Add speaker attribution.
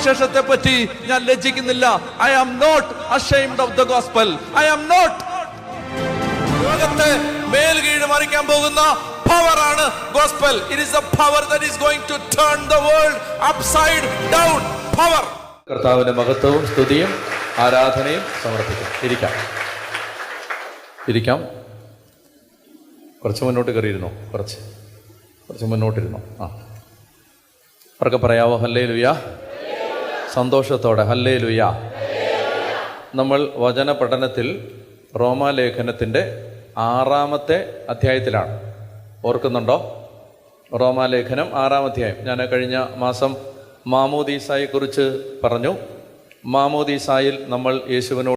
Speaker 1: സുവിശേഷത്തെ പറ്റി ഞാൻ ലജ്ജിക്കുന്നില്ല. I am not ashamed of the gospel. I am not. ലോകത്തെ മേൽകീഴ് മറിക്കാൻ പോകുന്ന പവറാണ് gospel. It is a power that is going to turn the world upside down. Power.
Speaker 2: കർത്താവിന്റെ മഹത്വവും സ്തുതിയും ആരാധനയും സമർപ്പിക്കും. ഇരിക്കാം. കുറച്ച് മുന്നോട്ട് കയറിയിരുന്നോ? കുറച്ച് മുന്നോട്ടിരുന്നോ? അവർക്ക് പറയാവോ ഹല്ലേലൂയ? സന്തോഷത്തോടെ ഹല്ലേലൂയ. നമ്മൾ വചന പഠനത്തിൽ റോമാലേഖനത്തിൻ്റെ 6-ാമത്തെ അധ്യായത്തിലാണ്. ഓർക്കുന്നുണ്ടോ? റോമാലേഖനം 6-ാം അധ്യായം. ഞാൻ കഴിഞ്ഞ മാസം മാമോദീസായെക്കുറിച്ച് പറഞ്ഞു. മാമോദീസായിൽ നമ്മൾ യേശുവിനോട്